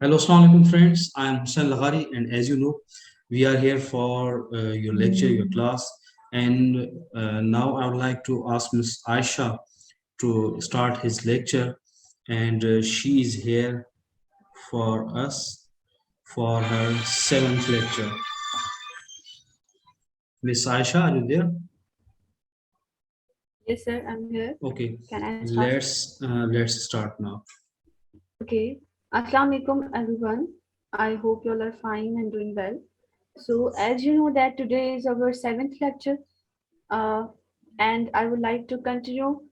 Hello, Assalamualaikum friends. I am Hussain Lahari, and as you know, we are here for your lecture, your class. And now I would like to ask Ms. Aisha to start his lecture, and she is here for us for her seventh lecture. Ms. Aisha, are you there? Yes, sir, I'm here. Okay, Can I start? let's start now. Okay. Assalamu alaikum, everyone. I hope you all are fine and doing well. So, as you know that today is our seventh lecture, uh, and I would like to continue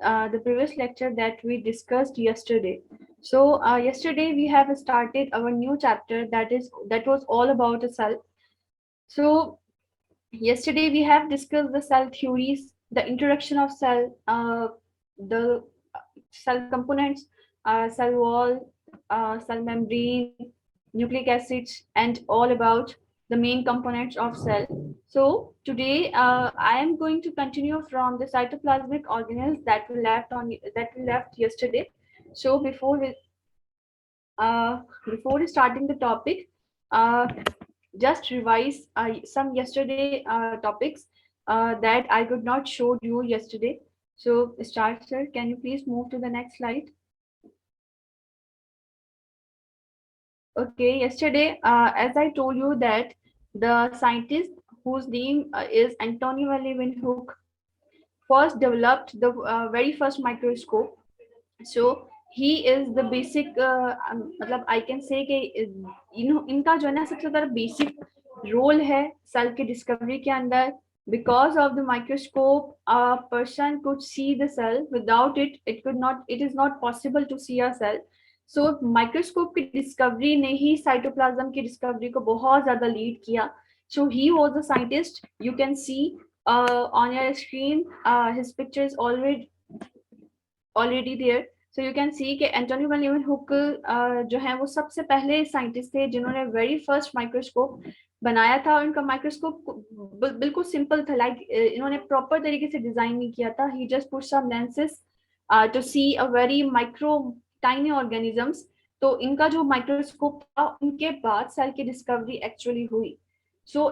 the previous lecture that we discussed yesterday. So, yesterday we have started our new chapter that was all about the cell. So, yesterday we have discussed the cell theories, the introduction of cell, the cell components, cell wall, cell membrane, nucleic acids, and all about the main components of cell. So today I am going to continue from the cytoplasmic organelles that we left yesterday. So before starting the topic, uh, just revise some yesterday topics that I could not show you yesterday. So start, sir. Can you please move to the next slide? Okay, yesterday, as I told you that the scientist whose name is Antonio Leeuwenhoek first developed the very first microscope. So he is the basic मतलब I can say कि इनका जो है ना सबसे ज़्यादा basic role है cell के discovery के अंदर. Because of the microscope, a person could see the cell. Without it, it is not possible to see a cell. So microscope की डिस्कवरी ने ही साइटोप्लाज्म की डिस्कवरी को बहुत ज्यादा लीड किया. So he was a scientist. You can see on your screen his picture is already there. So you can see कि Antony van लीeuwenhoek जो है वो सबसे पहले साइंटिस्ट थे जिन्होंने वेरी फर्स्ट माइक्रोस्कोप बनाया था. उनका माइक्रोस्कोप बिल्कुल सिंपल था. लाइक इन्होंने प्रॉपर तरीके से डिजाइन नहीं किया था. He just put some lenses to see a very micro tiny organisms. तो इनका जो माइक्रोस्कोप था उनके बाद सेल की डिस्कवरी एक्चुअली हुई. सो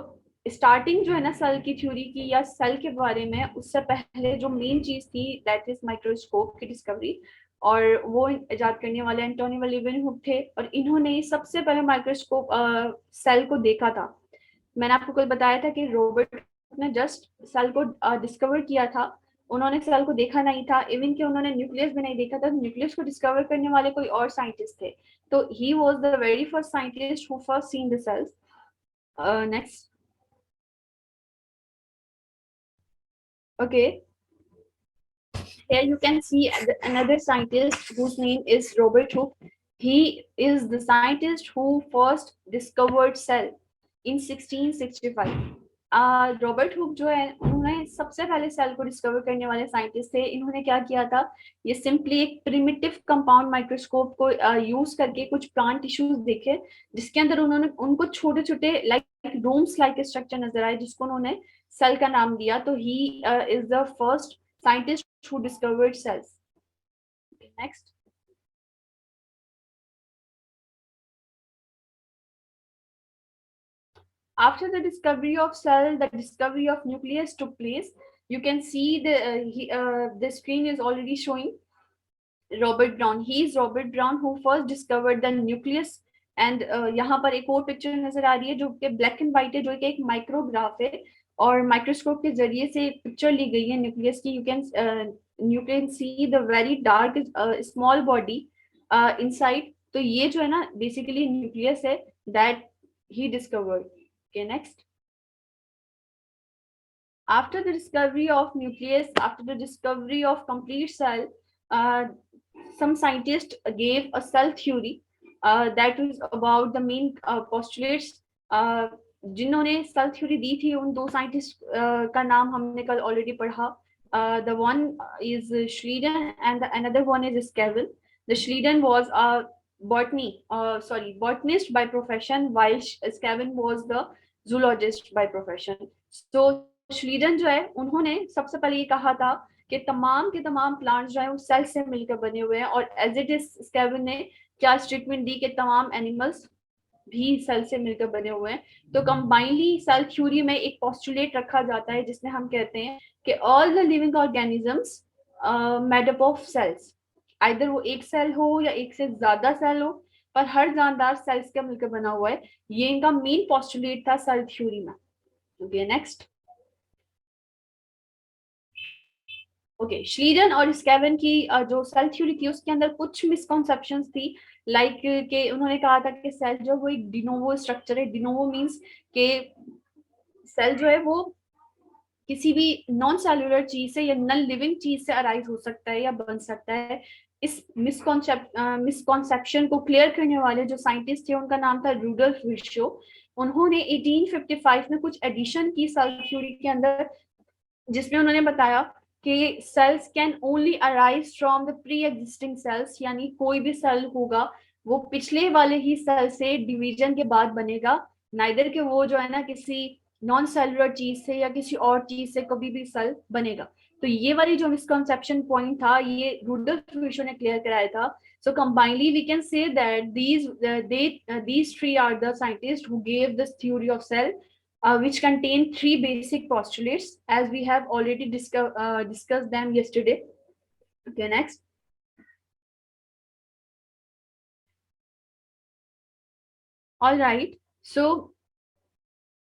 स्टार्टिंग जो है ना सेल की थ्योरी की या सेल के बारे में, उससे पहले जो मेन चीज थी दैट इज माइक्रोस्कोप की डिस्कवरी. और वो इजाद करने वाले एंटोनी लीeuwenhoek थे और इन्होंने सबसे पहले माइक्रोस्कोप सेल को देखा था. मैंने आपको कल बताया था कि रॉबर्ट ने जस्ट सेल को डिस्कवर किया था. उन्होंने सेल को देखा नहीं था. इवन कि उन्होंने न्यूक्लियस भी नहीं देखा था. न्यूक्लियस को डिस्कवर करने वाले कोई और साइंटिस्ट थे. तो he was the very first scientist who first seen the cells. Next. Okay, here you can see another scientist whose name is Robert Hooke. He is the scientist who first discovered cell in 1665. Robert Hooke जो है उन्होंने सबसे पहले cell को discover करने वाले scientist थे. इन्होंने क्या किया था, ये सिंपली एक प्रिमिटिव कंपाउंड माइक्रोस्कोप को यूज करके कुछ प्लांट टिश्यूज देखे जिसके अंदर उन्होंने उनको छोटे छोटे लाइक रूम्स लाइक स्ट्रक्चर नजर आए जिसको उन्होंने सेल का नाम दिया. तो he is the first scientist who discovered cells. Okay, next. After the discovery of cell, the discovery of nucleus took place. You can see the screen is already showing Robert Brown. He is Robert Brown who first discovered the nucleus. And यहाँ पर एक और picture नजर आ रही है जो कि black and white है, जो कि एक माइक्रोग्राफ है और माइक्रोस्कोप के जरिए से पिक्चर ली गई है न्यूक्लियस की. You can see the very dark small body inside. तो ये जो है ना बेसिकली न्यूक्लियस है that he discovered. Okay, next. After the discovery of nucleus, after the discovery of complete cell, some scientists gave a cell theory that is about the main postulates. जिन्होंने cell theory दी थी उन दो scientist का नाम हमने कल already पढ़ा. The one is Schleiden and the another one is Scaven. The Schleiden was a botanist by profession, while Scaven was the zoologist by profession. So Schleiden जो है उन्होंने सबसे पहले ये कहा था कि तमाम के तमाम प्लांट्स जो है वो सेल से मिलकर बने हुए हैं, और एज इट इज स्केवन ने क्या स्टेटमेंट दी कि तमाम एनिमल्स भी सेल से मिलकर बने हुए हैं। तो कंबाइनली सेल थ्योरी में एक पोस्टुलेट रखा जाता है जिसमें हम कहते हैं कि all the living organisms made up of cells, either वो एक सेल हो या एक से ज्यादा सेल हो, पर हर जानदार सेल्स का मिलकर बना हुआ है। ये इनका मेन पोस्टुलेट था सेल थ्योरी में। Okay next. ओके श्लीडन और स्केवन की जो सेल थ्योरी थी उसके अंदर कुछ मिसकॉन्सेप्शंस थी, लाइक के उन्होंने कहा था कि सेल जो वो एक डिनोवो स्ट्रक्चर है। डिनोवो मींस के सेल जो है वो किसी भी नॉन सेलुलर चीज से या नॉन लिविंग चीज से अराइज हो सकता है या बन सकता है। इस मिसकॉन्सेप्शन को क्लियर करने वाले जो साइंटिस्ट थे उनका नाम था रूडोल्फ विर्शो। उन्होंने 1855 में कुछ एडिशन की सेल थ्योरी के अंदर, जिसमें उन्होंने बताया कि cells can only arise from the pre existing cells, यानी कोई भी सेल होगा वो पिछले वाले ही सेल से डिवीजन के बाद बनेगा, नाइदर के वो जो है ना किसी नॉन सेलुलर चीज से या किसी और चीज से कभी भी सेल बनेगा। तो ये वाली जो मिसकंसेप्शन पॉइंट था ये रूडोल्फ विर्शो ने क्लियर कराया था। So combinedly we can say that these three are the scientists who gave this theory of cell, which contain three basic postulates as we have already discussed them yesterday. Okay, next. All right. So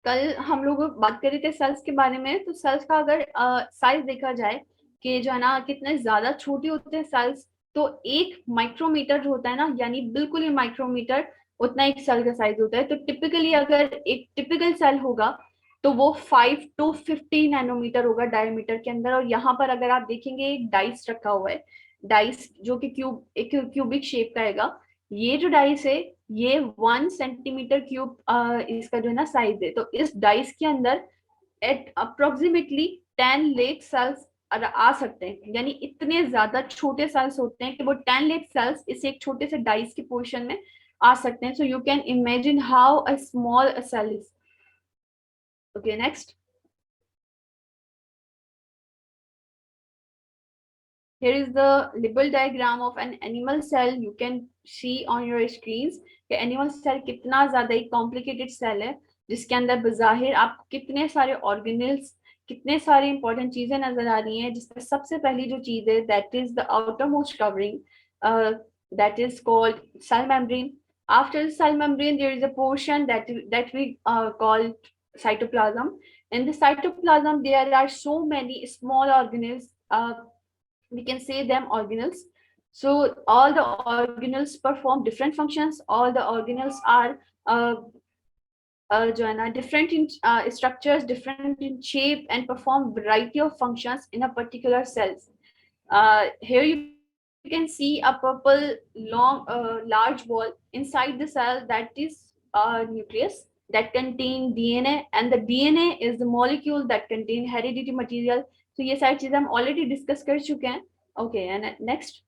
कल हम लोग बात कर रहे थे sales के बारे में। तो सेल्स का अगर साइज देखा जाए कि जो है ना कितने ज्यादा छोटे होते हैं सेल्स, तो एक माइक्रोमीटर जो होता है ना, यानी बिल्कुल ही माइक्रोमीटर उतना एक सेल का साइज होता है। तो टिपिकली अगर एक टिपिकल सेल होगा तो वो 5 to 50 नैनोमीटर होगा डायमीटर के अंदर। और यहाँ पर अगर आप देखेंगे एक डाइस रखा हुआ है, डाइस जो कि एक क्यूबिक शेप का है। ये जो डाइस है ये 1 सेंटीमीटर क्यूब इसका जो है ना साइज है। तो इस डाइस के अंदर एट अप्रोक्सीमेटली 10 लाख सेल्स आ सकते हैं, यानी इतने ज्यादा छोटे सेल्स होते हैं कि वो 10 लाख सेल्स इस एक छोटे से डाइस की पोर्शन में आ सकते हैं। So you can imagine how a small cell is. Okay next. Here is the label diagram of an animal cell. You can see on your screens कि animal cell कितना ज्यादा एक complicated cell है जिसके अंदर बज़ाहिर आपको कितने सारे organelles, कितने सारे important चीजें नजर आ रही हैं, जिसमें सबसे पहली जो चीज है that is the outermost covering, that is called cell membrane. After the cell membrane there is a portion that we call cytoplasm. In the cytoplasm there are so many small organelles, we can say them organelles. So all the organelles perform different functions. All the organelles are जो है ना different in structures, different in shape, and perform variety of functions in a particular cells. Here you can see a purple long large wall inside the cell, that is nucleus that contain DNA, and the DNA is the molecule that contain hereditary material. तो ये सारी चीजें हम already discuss कर चुके हैं। Okay and next,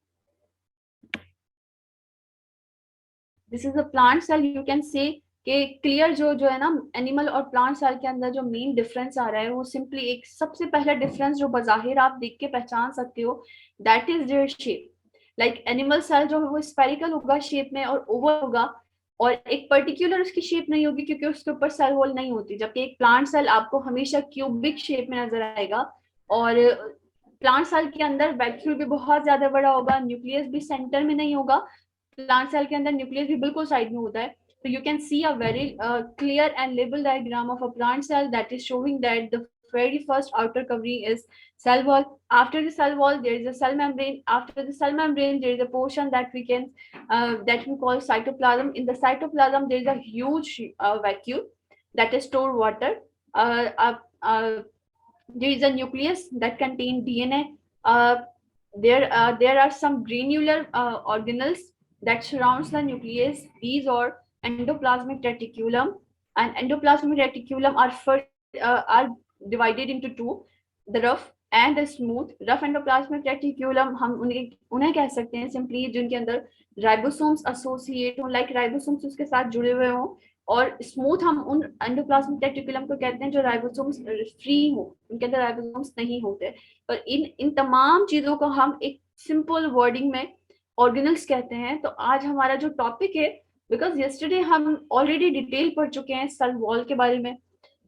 this is a plant cell. You can say कि clear जो है ना एनिमल और प्लांट सेल के अंदर जो मेन डिफरेंस आ रहा है वो सिंपली एक सबसे पहला डिफरेंस जो बज़ाहिर आप देख के पहचान सकते हो, that is their shape. Like animal cell जो है वो स्फेरिकल होगा शेप में और ओवल होगा, और एक पर्टिकुलर उसकी शेप नहीं होगी क्योंकि उसके ऊपर सेल वॉल नहीं होती, जबकि एक प्लांट सेल आपको हमेशा क्यूबिक शेप में नजर आएगा। और प्लांट सेल के अंदर वैक्यूल भी बहुत ज्यादा बड़ा होगा, न्यूक्लियस भी सेंटर में नहीं होगा। प्लांट सेल के अंदर न्यूक्लियस भी बिल्कुल साइड में होता है। So you can see a very clear and label diagram of a plant cell that is showing that the very first outer covering is cell wall. After the cell wall there is a cell membrane. After the cell membrane there is a portion that we call cytoplasm. In the cytoplasm there is a huge vacuole that is store water. There is a nucleus that contain DNA. There are some granular organelles that surrounds the nucleus. These are endoplasmic reticulum, and endoplasmic reticulum are divided into two, the rough and the smooth. Rough endoplasmic reticulum हम उन्हें कह सकते हैं simply जिनके अंदर ribosomes associate हो, like ribosomes उसके साथ जुड़े हुए हों। और स्मूथ हम उन एंडोप्लाज्मिक रेटिकुलम को कहते हैं जो राइबोसोम्स फ्री हो, उनके अंदर राइबोसोम्स नहीं होते। पर इन तमाम चीजों को हम एक सिंपल वर्डिंग में ऑर्गेनल्स कहते हैं। तो आज हमारा जो टॉपिक है, बिकॉज यस्टरडे हम ऑलरेडी डिटेल पढ़ चुके हैं सेल वॉल के बारे में,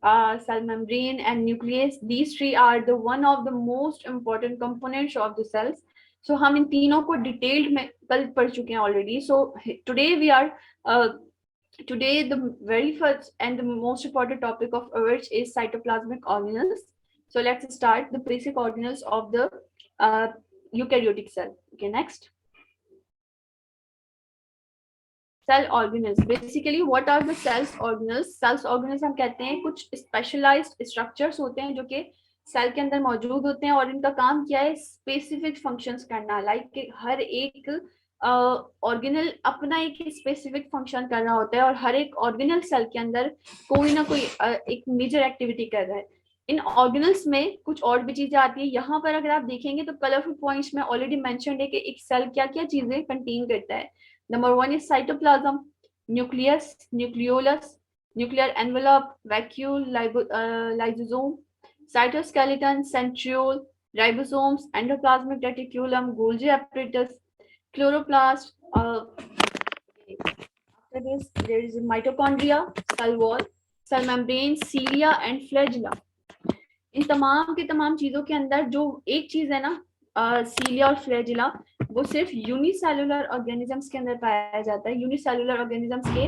cell membrane and nucleus, these three are the one of the most important components of the cells. So हम इन तीनों को डिटेल्ड में कल पढ़ चुके हैं already. So today we are today the very first and the most important topic of ours is cytoplasmic organelles. So let's start the basic organelles of the eukaryotic cell. Okay, next. Cell organelles, basically what are the cells organelles? Cells organelles हम कहते हैं कुछ specialised structures होते हैं जो कि cell के अंदर मौजूद होते हैं और इनका काम क्या है, स्पेसिफिक फंक्शंस करना. लाइक हर एक ऑर्गेनल अपना एक स्पेसिफिक फंक्शन कर रहा होता है और हर एक ऑर्गेनल सेल के अंदर कोई ना कोई एक मेजर एक्टिविटी कर रहा है. इन ऑर्गेनल्स में कुछ और भी चीजें आती है. यहाँ पर अगर आप देखेंगे तो कलरफुल पॉइंट्स में ऑलरेडी मेंशन्ड है कि एक सेल क्या क्या चीजें कंटेन करता है. Number one is cytoplasm, nucleus, nucleolus, nuclear envelope, vacuole, lysosome, cytoskeleton, centriole, ribosomes, endoplasmic reticulum, Golgi apparatus, chloroplast. After this, there is mitochondria, cell wall, cell membrane, cilia, and flagella. इन तमाम की तमाम चीजों के अंदर जो एक चीज है ना, सीलिया और फ्लैजिला, वो सिर्फ यूनिसेलुलर ऑर्गेनिजम्स के अंदर पाया जाता है. यूनिसेलुलर ऑर्गेनिजम्स के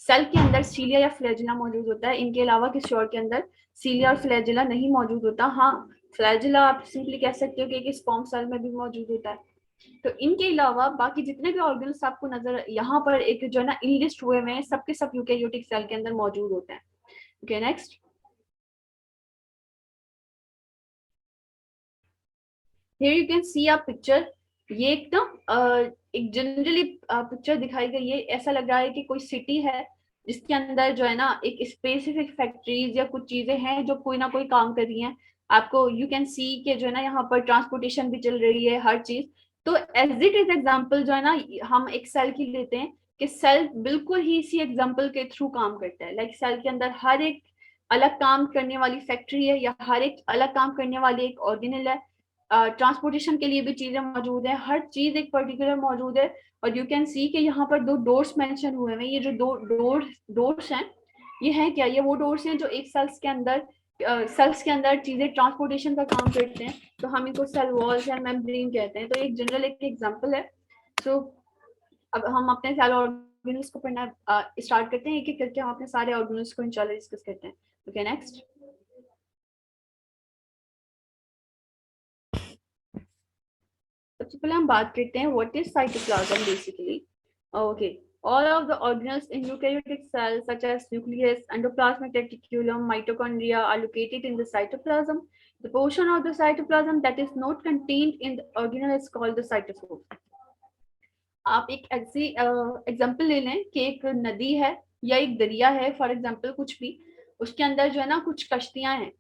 सेल के अंदर सीलिया या फ्लैजिला मौजूद होता है. इनके अलावा किसी और के अंदर सीलिया और फ्लैजिला नहीं मौजूद होता. हाँ, फ्लैजिला आप सिंपली कह सकते हो कि एक स्पर्म सेल में भी मौजूद होता है. तो इनके अलावा बाकी जितने भी ऑर्गेनल्स आपको नजर यहाँ पर एक जो है ना इनलिस्ट हुए हुए हैं, सबके सब यूकेरियोटिक सेल के अंदर मौजूद होते हैं. Okay, next. Here you can see a picture. ये एक ना एक जनरली पिक्चर दिखाई गई है. ऐसा लग रहा है कि कोई सिटी है जिसके अंदर जो है ना एक स्पेसिफिक फैक्ट्रीज या कुछ चीजें हैं जो कोई ना कोई काम कर रही हैं. आपको यू कैन सी के जो है ना यहाँ पर ट्रांसपोर्टेशन भी चल रही है, हर चीज. तो एज इट इज एग्जाम्पल जो है ना हम एक सेल की लेते हैं कि सेल बिल्कुल ही इसी एग्जाम्पल के थ्रू काम करता है. लाइक सेल के अंदर हर एक अलग काम करने वाली फैक्ट्री है या हर एक अलग काम करने वाली एक ऑर्गेनल है. ट्रांसपोर्टेशन के लिए भी चीजें मौजूद है, हर चीज एक पर्टिकुलर मौजूद है. और यू कैन सी कि यहाँ पर दो डोर्स मेंशन हुए हैं. ये जो दो डोर्स हैं, ये हैं क्या? ये वो डोर्स हैं जो एक सेल्स के अंदर चीजें ट्रांसपोर्टेशन का काम करते हैं. तो हम इनको सेल वॉल्स या मेम्ब्रेन कहते हैं. तो एक जनरल एक एग्जांपल है. सो अब हम अपने सेल ऑर्गेनल्स को पढ़ना स्टार्ट करते हैं. एक एक करके हम अपने सारे ऑर्गेनल्स को इंशाल्लाह डिस्कस करते हैं. Okay, next. सबसे पहले हम बात करते हैं what is cytoplasm basically. Okay, all of the organelles in eukaryotic cells such as nucleus, endoplasmic reticulum, mitochondria are located in the cytoplasm. The portion of the cytoplasm that is not contained in the organelle is called the cytosol. आप एक ऐसी example ले लें कि एक नदी है या एक दरिया है, फॉर एग्जांपल कुछ भी, उसके अंदर जो है ना कुछ कश्तियां हैं.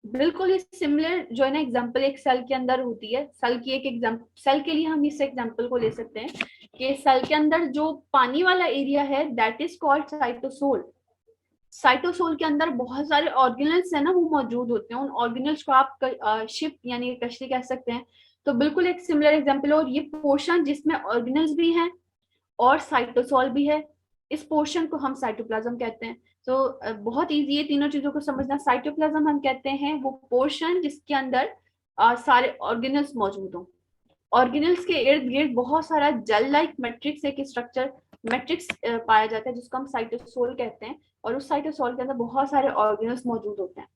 बिल्कुल ही सिमिलर जो है ना एग्जांपल एक सेल के अंदर होती है. सेल की एक एग्जांपल, सेल के लिए हम इस एग्जांपल को ले सकते हैं कि सेल के अंदर जो पानी वाला एरिया है that is called cytosol. Cytosol के अंदर बहुत सारे ऑर्गेनल्स है ना वो मौजूद होते हैं. उन ऑर्गेनल्स को आप शिप यानी कश्ती कह सकते हैं. तो बिल्कुल एक सिमिलर एग्जांपल है. और ये पोर्शन जिसमें ऑर्गेनल्स भी हैं और साइटोसोल भी है, इस पोर्शन को हम साइटोप्लाज्म कहते हैं. तो बहुत इजी है तीनों चीजों को समझना. साइटोप्लाज्म हम कहते हैं वो पोर्शन जिसके अंदर सारे ऑर्गेनल्स मौजूद हों. ऑर्गेनल्स के इर्द गिर्द बहुत सारा जेल लाइक मैट्रिक्स एक स्ट्रक्चर मैट्रिक्स पाया जाता है जिसको हम साइटोसोल कहते हैं. और उस साइटोसोल के अंदर बहुत सारे ऑर्गेनल्स मौजूद होते हैं.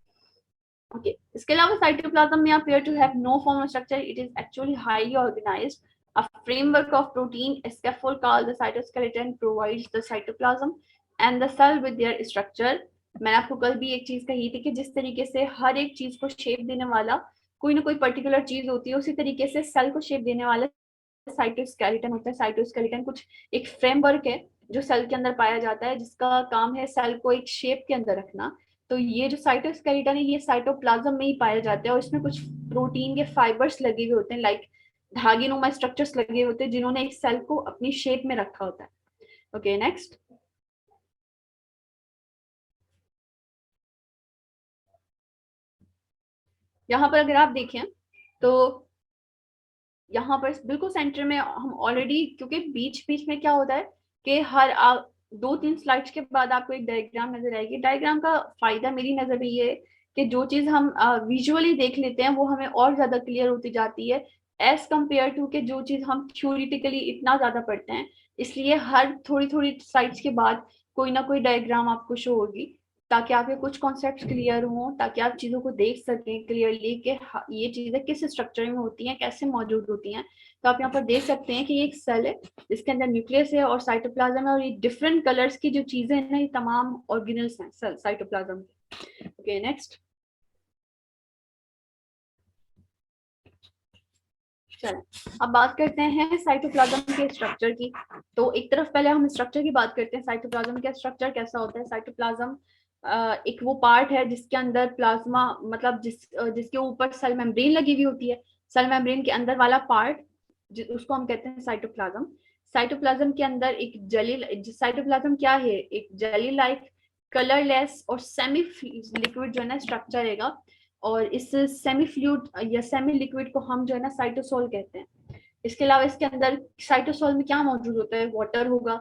ओके, इसके अलावा साइटोप्लाज्म में appear to have no formal structure. It is actually highly organized. A framework of protein, a scaffold called the cytoskeleton, provides the cytoplasm and the cell with their structure. मैंने आपको कल भी एक चीज कही थी कि जिस तरीके से हर एक चीज को शेप देने वाला कोई ना कोई पर्टिकुलर चीज होती है, उसी तरीके से सेल को शेप देने वाला साइटोस्केलेटन होता है. साइटोस्केलेटन कुछ एक फ्रेमवर्क है जो सेल के अंदर पाया जाता है जिसका काम है सेल को एक शेप के अंदर रखना. तो ये जो साइटोस्केलेटन है ये साइटोप्लाज्म में ही पाया जाता है और इसमें कुछ प्रोटीन के फाइबर्स लगे हुए होते हैं, लाइक धागेनुमा स्ट्रक्चर्स लगे होते हैं जिन्होंने एक सेल को अपनी शेप में रखा होता है. Okay, next. यहाँ पर अगर आप देखें तो यहाँ पर बिल्कुल सेंटर में हम ऑलरेडी, क्योंकि बीच बीच में क्या होता है कि हर 2-3 स्लाइड्स के बाद आपको एक डायग्राम नजर आएगी। डायग्राम का फायदा मेरी नजर में ये है कि जो चीज हम विजुअली देख लेते हैं वो हमें और ज्यादा क्लियर होती जाती है एज कम्पेयर टू के जो चीज हम थ्योरिटिकली इतना ज्यादा पढ़ते हैं। इसलिए हर थोड़ी थोड़ी स्लाइड्स के बाद कोई ना कोई डायग्राम आपको शो होगी, ताकि आपके कुछ कॉन्सेप्ट्स क्लियर हों, ताकि आप चीज़ों को देख सकें क्लियरली कि ये चीज़ें किस स्ट्रक्चर में होती हैं, कैसे मौजूद होती हैं। तो आप यहाँ पर देख सकते हैं कि ये एक सेल है जिसके अंदर न्यूक्लियस है और साइटोप्लाज्म है, और ये डिफरेंट कलर्स की जो चीज़ें हैं ना, ये तमाम ऑर्गेनल्स हैं सेल साइटोप्लाज्म के। ओके नेक्स्ट, चलें अब बात करते हैं साइटोप्लाज्म के स्ट्रक्चर की। तो एक तरफ पहले हम स्ट्रक्चर की बात करते हैं, साइटोप्लाज्म का स्ट्रक्चर कैसा होता है। साइटोप्लाज्म एक वो पार्ट है जिसके अंदर प्लाज्मा, मतलब जिसके ऊपर सेल मेम्ब्रेन लगी हुई होती है। सेल मेम्ब्रेन के अंदर वाला पार्ट उसको हम कहते हैं साइटोप्लाज्म। साइटोप्लाज्म के अंदर एक जेली, साइटोप्लाज्म क्या है, एक जेली लाइक कलरलेस और सेमी लिक्विड जो है ना स्ट्रक्चर है, और इस सेमी फ्लूइड या सेमी लिक्विड को हम जो है ना साइटोसोल कहते हैं। इसके अलावा इसके अंदर साइटोसोल में क्या मौजूद होता है, वाटर होगा,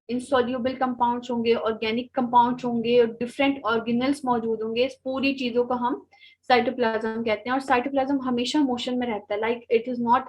इनसोल्यूबल कंपाउंड्स होंगे, ऑर्गेनिक कंपाउंड्स होंगे, और डिफरेंट ऑर्गेनल्स मौजूद होंगे। इस पूरी चीजों को हम साइटोप्लाज्म कहते हैं। और साइटोप्लाज्म हमेशा मोशन में रहता है, like it is not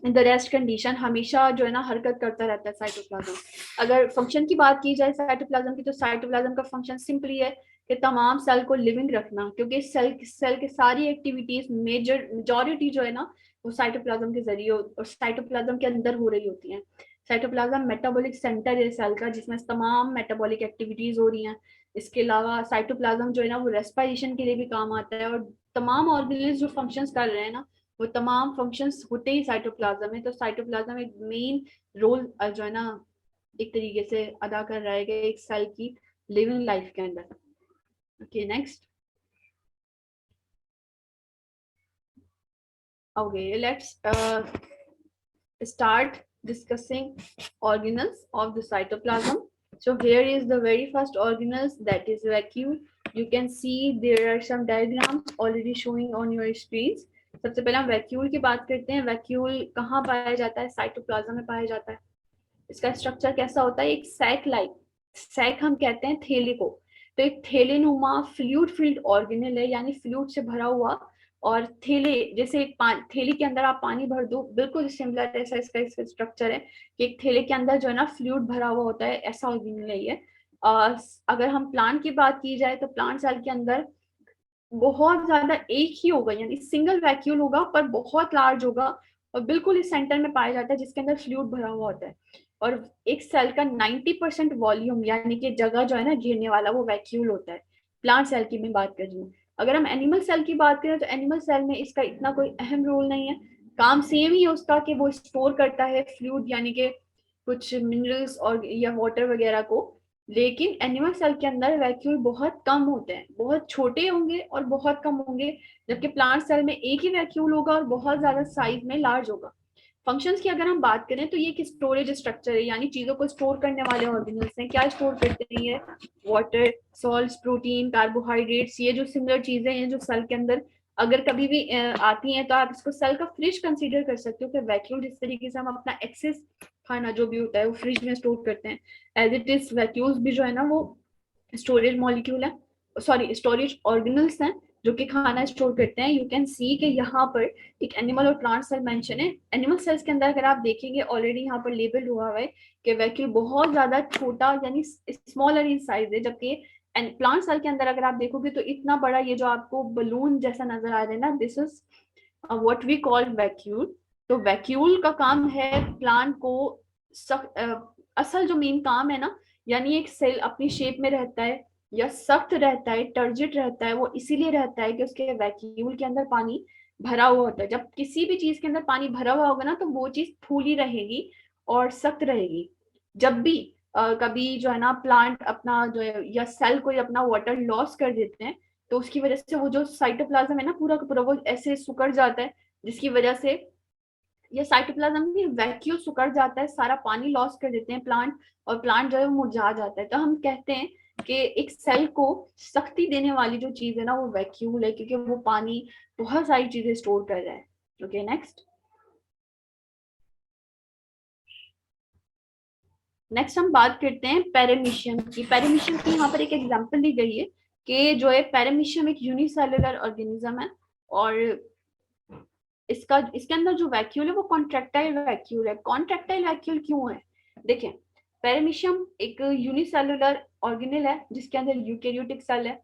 in the rest condition, हमेशा जो है ना हरकत करता रहता है साइटोप्लाज्म। अगर फंक्शन की बात की जाए साइटोप्लाज्म की, तो साइटोप्लाज्म का फंक्शन सिंपली है कि तमाम सेल को लिविंग रखना, क्योंकि सेल के सारी एक्टिविटीज मेजॉरिटी जो है ना वो साइटोप्लाज्म के जरिए और साइटोप्लाज्म के अंदर हो रही होती हैं। साइटोप्लाज्म मेटाबॉलिक सेंटर है सेल का, जिसमें तमाम मेटाबॉलिक एक्टिविटीज हो रही हैं। इसके अलावा साइटोप्लाज्म जो है ना वो रेस्पिरेशन के लिए भी काम आता है, और तमाम ऑर्गेनल्स जो फंक्शंस कर रहे हैं ना वो तमाम फंक्शंस होते ही साइटोप्लाज्म में। तो साइटोप्लाज्म एक मेन रोल जो है ना एक तरीके से अदा कर रहा है कि एक सेल की लिविंग लाइफ के अंदर। Okay next, okay, let's start discussing organelles of the cytoplasm. So here is the very first organelles, that is vacuole. You can see there are some diagrams already showing on your screens. सबसे पहले हम vacuole की बात करते हैं। Vacuole कहाँ पाया जाता है, साइटोप्लाज्म में पाया जाता है। इसका स्ट्रक्चर कैसा होता है, एक सैक लाइक, सैक हम कहते हैं थैले को, तो एक थैले नुमा फ्लूइड फिल्ड ऑर्गेनल है, यानी फ्लूइड से भरा हुआ। और थैले जैसे एक थैले के अंदर आप पानी भर दो, बिल्कुल सिमिलर ऐसा इसका स्ट्रक्चर है कि एक थैले के अंदर जो है ना फ्लूइड भरा हुआ होता है, ऐसा ऑर्गेनल है ये। अगर हम प्लांट की बात की जाए तो प्लांट सेल के अंदर बहुत ज्यादा एक ही होगा, यानी सिंगल वैक्यूल होगा पर बहुत लार्ज होगा, और बिल्कुल इस सेंटर में पाया जाता है जिसके अंदर फ्लूइड भरा हुआ होता है। और एक सेल का 90% वॉल्यूम, यानी कि जगह जो है ना घेरने वाला, वो वैक्यूल होता है। प्लांट सेल की मैं बात कर रही हूँ। अगर हम एनिमल सेल की बात करें तो एनिमल सेल में इसका इतना कोई अहम रोल नहीं है। काम सेम ही है उसका कि वो स्टोर करता है फ्लूइड, यानी कि कुछ मिनरल्स और या वाटर वगैरह को। लेकिन एनिमल सेल के अंदर वैक्यूल बहुत कम होते हैं, बहुत छोटे होंगे और बहुत कम होंगे, जबकि प्लांट सेल में एक ही वैक्यूल होगा और बहुत ज्यादा साइज में लार्ज होगा। फंक्शंस की अगर हम बात करें तो ये एक स्टोरेज स्ट्रक्चर है, यानी चीजों को स्टोर करने वाले ऑर्गेनल्स हैं। क्या स्टोर करते हैं ये, वाटर, सॉल्ट्स, प्रोटीन, कार्बोहाइड्रेट्स, ये जो सिमिलर चीजें हैं जो सेल के अंदर अगर कभी भी आती हैं, तो आप इसको सेल का फ्रिज कंसीडर कर सकते हो कि वैक्यूल जिस तरीके से हम अपना एक्सेस खाना जो भी होता है वो फ्रिज में स्टोर करते हैं, एज इट इज वैक्यूल्स भी जो है ना वो स्टोरेज मॉलिक्यूल है, सॉरी स्टोरेज ऑर्गेनल्स हैं जो कि खाना स्टोर करते हैं। यू कैन सी कि यहाँ पर एक एनिमल और प्लांट सेल मेंशन है। एनिमल सेल्स के अंदर अगर आप देखेंगे ऑलरेडी यहाँ पर लेबल हुआ हुआ है कि वैक्यूल बहुत ज्यादा छोटा यानी स्मॉलर इन साइज है, जबकि प्लांट सेल के अंदर अगर आप देखोगे तो इतना बड़ा, ये जो आपको बलून जैसा नजर आ रहा है ना, this is what we call vacuole. तो वैक्यूल का काम है प्लांट को असल जो मेन काम है ना, यानी एक सेल अपनी शेप में रहता है या सख्त रहता है, टर्जिट रहता है, वो इसीलिए रहता है कि उसके वैक्यूल के अंदर पानी भरा हुआ होता है। जब किसी भी चीज के अंदर पानी भरा हुआ होगा ना तो वो चीज फूली रहेगी और सख्त रहेगी। जब भी कभी जो है ना प्लांट अपना जो है या सेल कोई अपना वाटर लॉस कर देते हैं, तो उसकी वजह से वो जो साइटोप्लाज्म है ना पूरा का पूरा वो ऐसे सुकड़ जाता है, जिसकी वजह से ये साइटोप्लाज्म में वैक्यूल सुकड़ जाता है, सारा पानी लॉस कर देते हैं प्लांट, और प्लांट जो है वो मुरझा जाता है। तो हम कहते हैं कि एक सेल को सख्ती देने वाली जो चीज है ना वो वैक्यूल है, क्योंकि वो पानी बहुत सारी चीजें स्टोर कर रहा है। ओके नेक्स्ट, नेक्स्ट हम बात करते हैं पेरिमीशियम की। पेरिमीशियम की यहाँ पर एक एग्जांपल दी गई है कि जो है पेरिमीशियम एक यूनिसेलुलर ऑर्गेनिज्म है और इसका इसके अंदर जो वैक्यूल है वो कॉन्ट्रैक्टाइल वैक्यूल है। कॉन्ट्रैक्टाइल वैक्यूल क्यों है? देखें, पेरिमीशियम एक यूनिसेलुलर ऑर्गेनेल है जिसके अंदर यूकेरियोटिक सेल है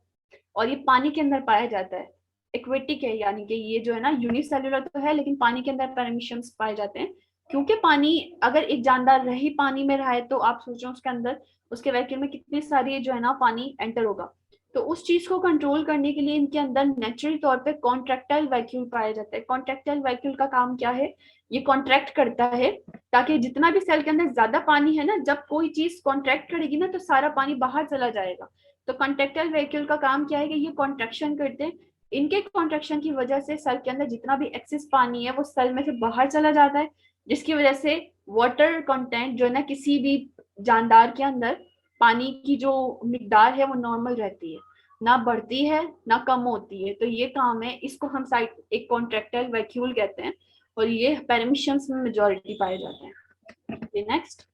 और ये पानी के अंदर पाया जाता है। एक्वेटिक है, यानी कि ये जो है ना यूनिसेलुलर तो है लेकिन पानी के अंदर पेरिमीशियम्स पाए जाते हैं। क्योंकि पानी, अगर एक जानदार रही पानी में रहा है तो आप सोचो उसके अंदर, उसके वैक्यूम में कितनी सारी जो है ना पानी एंटर होगा। तो उस चीज को कंट्रोल करने के लिए इनके अंदर नेचुरल तौर पे कॉन्ट्रैक्टाइल वैक्यूल पाया जाता है। कॉन्ट्रैक्टाइल वैक्यूल का काम क्या है? ये कॉन्ट्रैक्ट करता है ताकि जितना भी सेल के अंदर ज्यादा पानी है ना, जब कोई चीज कॉन्ट्रैक्ट करेगी ना तो सारा पानी बाहर चला जाएगा। तो कॉन्ट्रैक्टाइल वैक्यूल का काम क्या है कि ये कॉन्ट्रैक्शन करते हैं। इनके कॉन्ट्रैक्शन की वजह से सेल के अंदर जितना भी एक्सेस पानी है वो सेल में से बाहर चला जाता है, जिसकी वजह से वाटर कंटेंट जो है ना किसी भी जानदार के अंदर पानी की जो मिकदार है वो नॉर्मल रहती है, ना बढ़ती है ना कम होती है। तो ये काम है, इसको हम साइड एक कॉन्ट्रैक्टाइल वैक्यूल कहते हैं और ये पेरिमीशियम्स में मेजॉरिटी पाए जाते हैं। नेक्स्ट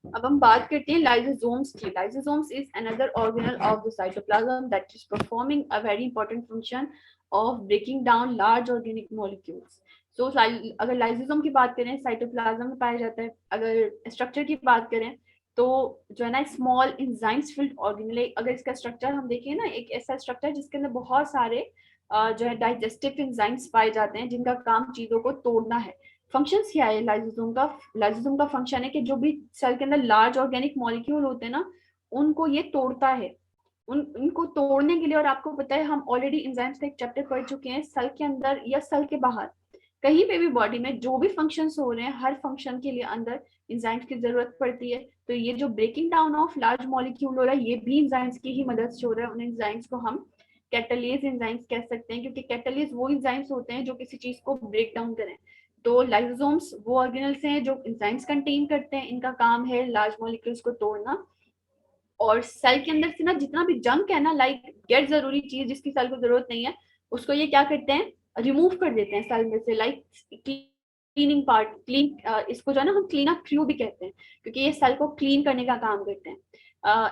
अब हम बात करते हैं लाइसोसोम्स की। Lysosomes is another organelle of the cytoplasm that is performing a very important function of breaking down large organic molecules. So अगर लाइसोसोम की बात करें साइटोप्लाज्म में पाया जाता है। अगर स्ट्रक्चर की बात करें तो जो है ना स्मॉल एंजाइम्स फिल्ड ऑर्गेनल, अगर इसका स्ट्रक्चर हम देखें ना, एक ऐसा स्ट्रक्चर जिसके अंदर बहुत सारे जो है डाइजेस्टिव एंजाइम्स पाए जाते हैं जिनका काम चीजों को तोड़ना है। फंक्शन क्या है लाइसोसोम का? लाइसोसोम का फंक्शन है कि जो भी सेल के अंदर लार्ज ऑर्गेनिक मॉलिक्यूल होते हैं ना, उनको ये तोड़ता है। इनको तोड़ने के लिए, और आपको पता है हम ऑलरेडी एंजाइम्स का एक चैप्टर पढ़ चुके हैं, सेल के अंदर या सेल के बाहर कहीं पे भी बॉडी में जो भी फंक्शंस हो रहे हैं, हर फंक्शन के लिए अंदर एंजाइम्स की जरूरत पड़ती है। तो ये जो breaking down of large molecule हो रहा है ये भी एंजाइम्स की ही मदद से हो रहा है। उन एंजाइम्स को हम कैटलीज एंजाइम्स कह सकते हैं, क्योंकि कैटलीज वो एंजाइम्स होते हैं जो किसी चीज को ब्रेक डाउन करें। तो लाइसोसोम्स वो ऑर्गेनल्स हैं जो एंजाइम्स कंटेन करते हैं, इनका काम है लार्ज मॉलिक्यूल्स को तोड़ना। और सेल के अंदर से ना जितना भी जंक है ना, लाइक गैर जरूरी चीज जिसकी सेल को जरूरत नहीं है, उसको ये क्या करते हैं, रिमूव कर देते हैं सेल में से। लाइक क्लीनिंग पार्ट, क्लीन, इसको जो है ना हम क्लीन अप क्रू भी कहते हैं, क्योंकि ये सेल को क्लीन करने का काम करते हैं।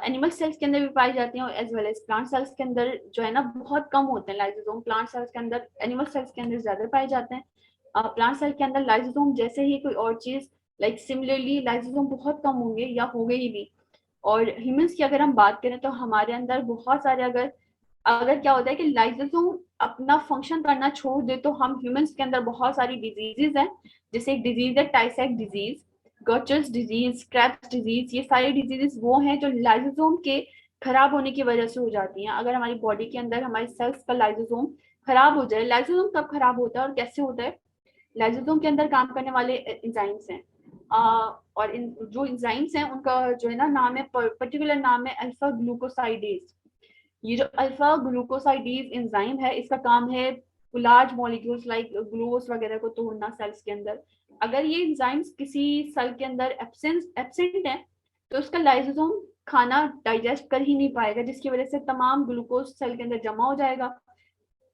एनिमल सेल्स के अंदर भी पाई जाती हैं as well as plant cells के अंदर जो है ना बहुत कम होते हैं लाइसोसोम। प्लांट सेल्स के अंदर, एनिमल सेल्स के अंदर ज्यादा पाए जाते हैं। प्लांट सेल के अंदर लाइसोसोम जैसे ही कोई और चीज, लाइक सिमिलरली लाइसोसोम बहुत कम होंगे या होंगे ही भी। और ह्यूमंस की अगर हम बात करें तो हमारे अंदर बहुत सारे, अगर अगर क्या होता है कि लाइसोसोम अपना फंक्शन करना छोड़ दे तो हम ह्यूमंस के अंदर बहुत सारी डिजीजेज हैं। जैसे एक डिजीज है टाइसेक डिजीज, गर्चर्स डिजीज, क्रेब्स डिजीज। ये सारी डिजीजेस वो हैं जो लाइसोसोम के खराब होने की वजह से हो जाती हैं। अगर हमारी बॉडी के अंदर हमारे सेल्स का लाइसोसोम खराब हो जाए, लाइसोसोम कब खराब होता है और कैसे होता है? लाइसोसोम के अंदर काम करने वाले एंजाइम्स हैं, और इन जो एंजाइम्स हैं उनका जो है ना नाम है, पर्टिकुलर नाम है अल्फा ग्लूकोसाइडेज। ये जो अल्फा ग्लूकोसाइडेज एंजाइम है इसका काम है लार्ज मॉलिक्यूल्स लाइक ग्लूकोज वगैरह को तोड़ना सेल्स के अंदर। अगर ये एंजाइम्स किसी सेल के अंदर एब्सेंट है तो उसका लाइसोसोम खाना डाइजेस्ट कर ही नहीं पाएगा, जिसकी वजह से तमाम ग्लूकोज सेल के अंदर जमा हो जाएगा।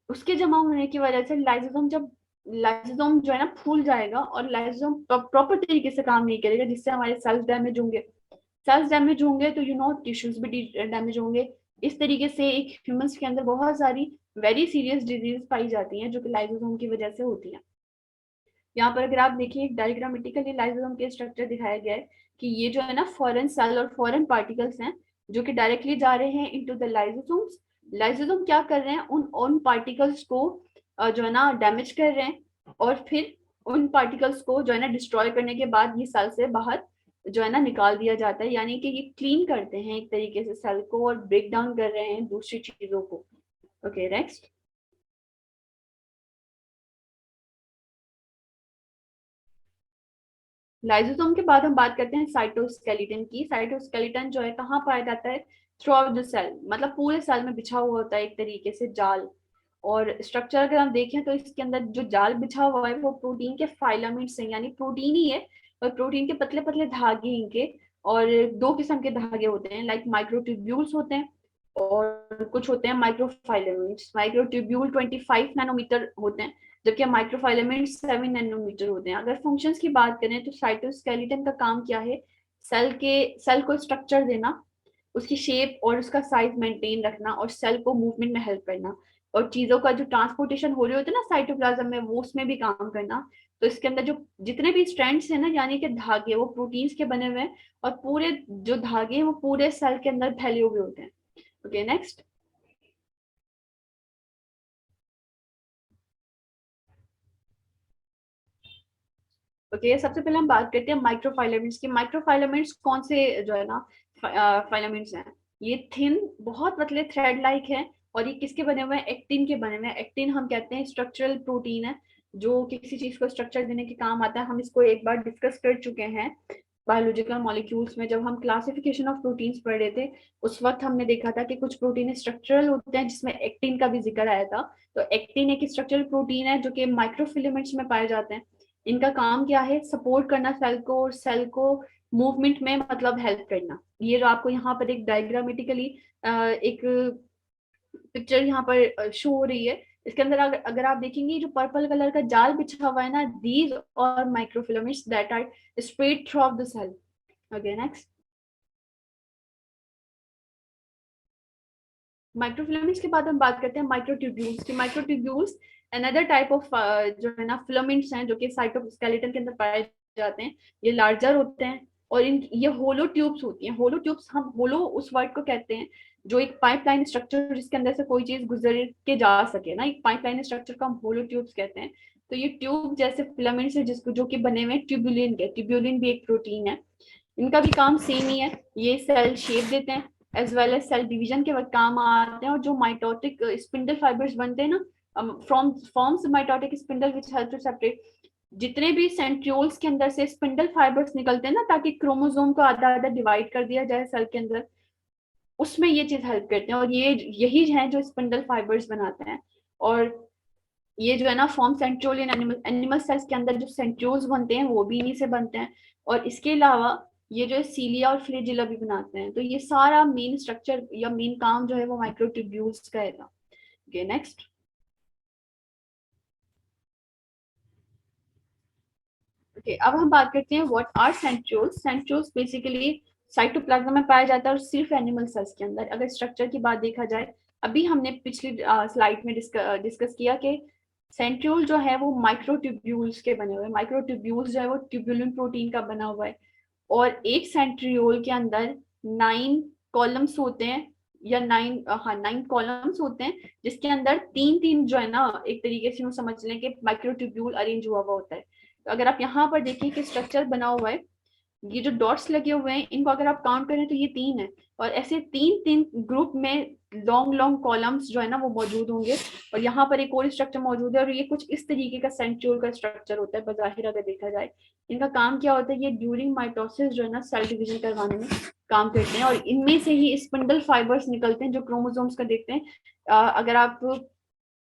उसके जमा होने की वजह से लाइसोसोम जो है ना फूल जाएगा और लाइसोसोम प्रॉपर तरीके से काम नहीं करेगा, जिससे हमारे सेल्स डैमेज होंगे। सेल्स डैमेज होंगे तो टिश्यूज भी डैमेज होंगे। इस तरीके से एक ह्यूमंस के अंदर बहुत सारी वेरी सीरियस डिजीज पाई जाती हैं जो कि लाइसोसोम की वजह से होती हैं। यहाँ पर अगर आप देखिए डायग्रामेटिकली लाइसोसोम के स्ट्रक्चर दिखाया गया है कि ये जो है ना फॉरेन सेल और फॉरेन पार्टिकल्स हैं जो कि डायरेक्टली जा रहे हैं इनटू द लाइसोसोम्स। लाइसोसोम क्या कर रहे हैं, उन पार्टिकल्स को जो है ना डैमेज कर रहे हैं और फिर उन पार्टिकल्स को जो है ना डिस्ट्रॉय करने के बाद ये सेल से बाहर जो है ना निकाल दिया जाता है। यानी कि ये क्लीन करते हैं एक तरीके से सेल को और ब्रेक डाउन कर रहे हैं दूसरी चीजों को। Okay next. लाइसोसोम के बाद हम बात करते हैं साइटोस्केलेटन की। साइटोस्केलेटन जो है कहाँ पाया जाता है? थ्रू आउट द सेल, मतलब पूरे सेल में बिछा हुआ होता है एक तरीके से जाल। और स्ट्रक्चर अगर हम देखें तो इसके अंदर जो जाल बिछा हुआ है वो प्रोटीन के फाइलामेंट्स हैं, यानी प्रोटीन ही है और प्रोटीन के पतले पतले धागे इनके। और दो किस्म के धागे होते हैं, लाइक माइक्रोट्यूब्यूल्स होते हैं और कुछ होते हैं माइक्रोफाइलामेंट्स। माइक्रोट्यूब्यूल 25 नैनोमीटर होते हैं जबकि माइक्रोफाइलामेंट 7 नैनोमीटर होते हैं। अगर फंक्शंस की बात करें तो साइटोस्केलेटन का काम क्या है, सेल को स्ट्रक्चर देना, उसकी शेप और उसका साइज मेंटेन रखना और सेल को मूवमेंट में हेल्प करना, और चीजों का जो ट्रांसपोर्टेशन हो रहे होते हैं ना साइटोप्लाज्म में, वो उसमें भी काम करना। तो इसके अंदर जो जितने भी स्ट्रैंड्स हैं ना, यानी कि धागे, वो प्रोटीन्स के बने हुए हैं, और पूरे जो धागे हैं वो पूरे सेल के अंदर फैले हुए होते हैं। Okay next. ओके सबसे पहले हम बात करते हैं माइक्रोफाइलामेंट्स की। माइक्रोफाइलामेंट्स कौन से जो है ना फाइलामेंट्स हैं, ये थिन बहुत पतले थ्रेड लाइक है, और ये किसके बने हुए हैं, एक्टिन के बने हुए हैं। एक्टिन हम कहते हैं स्ट्रक्चरल प्रोटीन है, जो किसी चीज को स्ट्रक्चर देने के काम आता है। हम इसको एक बार डिस्कस कर चुके हैं बायोलॉजिकल मॉलिक्यूल्स में, जब हम क्लासिफिकेशन ऑफ प्रोटीन्स पढ़ रहे थे। उस वक्त हमने देखा था कि कुछ प्रोटीन स्ट्रक्चरल होते हैं, जिसमें एक्टिन का भी जिक्र आया था। तो एक्टिन एक स्ट्रक्चरल प्रोटीन है जो कि माइक्रोफिलामेंट्स में पाए जाते हैं। इनका काम क्या है, सपोर्ट करना सेल को, और सेल को मूवमेंट में मतलब हेल्प करना। ये जो आपको यहाँ पर एक डायग्रामेटिकली एक पिक्चर यहाँ पर शो हो रही है, इसके अंदर अगर आप देखेंगे जो पर्पल कलर का जाल बिछा हुआ है ना, दीज और microfilaments that are spread through of the cell. Okay next. Microfilaments के बाद हम बात करते हैं माइक्रोट्यूब्यूल्स की। माइक्रोट्यूब्यूल्स अनदर टाइप ऑफ जो है ना फिलामेंट्स हैं, जो कि साइटोस्केलेटन के अंदर पाए जाते हैं। ये लार्जर होते हैं, और इन ये होलो ट्यूब्स होती हैं। होलो ट्यूब्स, हम होलो उस वर्ड को कहते हैं जो एक पाइपलाइन स्ट्रक्चर, जिसके अंदर से कोई चीज गुजर के जा सके ना, एक पाइपलाइन स्ट्रक्चर को हम होलो ट्यूब्स कहते हैं। तो ये ट्यूब जैसे फिलामेंट्स है, जिसको जो कि बने हुए हैं ट्यूबुलिन के। ट्यूबुलिन भी एक प्रोटीन है, इनका भी काम सेम ही है। ये सेल शेप देते हैं, as well as cell division के वक्त काम आते हैं। और जो माइटोटिक स्पिंडल फाइबर्स बनते हैं ना, forms mitotic spindle which help to separate. जितने भी सेंट्रियोल्स के अंदर से स्पिंडल फाइबर्स निकलते हैं ना, ताकि क्रोमोसोम को आधा आधा डिवाइड कर दिया जाए सेल के अंदर, उसमें ये चीज हेल्प करते हैं। और ये यही है जो स्पिंडल फाइबर्स बनाते हैं। और ये जो है ना form centriole in animal cells के अंदर जो सेंट्रियोल्स बनते हैं वो भी इन्हीं से बनते हैं। और इसके अलावा ये जो है सीलिया और फ्लैजिला भी बनाते हैं। तो ये सारा मेन स्ट्रक्चर या मेन काम जो है वो माइक्रोट्यूब्यूल्स का है। Okay next. ओके अब हम बात करते हैं what are centrioles. Centrioles basically cytoplasm में पाया जाता है, और सिर्फ एनिमल सेल्स के अंदर। अगर स्ट्रक्चर की बात देखा जाए, अभी हमने पिछली स्लाइड में डिस्कस किया कि सेंट्रियोल जो है वो माइक्रोट्यूब्यूल्स के बने हुए हैं। माइक्रोट्यूब्यूल्स जो है वो ट्यूबुलिन प्रोटीन का बना हुआ है, और एक सेंट्रियोल के अंदर 9 कॉलम्स होते हैं, या 9 कॉलम्स होते हैं, जिसके अंदर तीन तीन जो है ना, एक तरीके से समझ लें कि माइक्रोट्यूब्यूल अरेंज हुआ हुआ होता है। तो अगर आप यहाँ पर देखिए कि स्ट्रक्चर बना हुआ है, ये जो डॉट्स लगे हुए हैं, इनको अगर आप काउंट करें तो ये 3 है, और ऐसे तीन तीन ग्रुप में लॉन्ग लॉन्ग कॉलम्स जो है ना वो मौजूद होंगे। और यहाँ पर एक और स्ट्रक्चर मौजूद है, और ये कुछ इस तरीके का सेंट्रियोल का स्ट्रक्चर होता है बजाहिर अगर देखा जाए। इनका काम क्या होता है, ये ड्यूरिंग माइटोसिस जो है ना सेल डिवीजन करवाने में काम करते हैं, और इनमें से ही स्पिंडल फाइबर्स निकलते हैं जो क्रोमोसोम्स का देखते हैं। अगर आप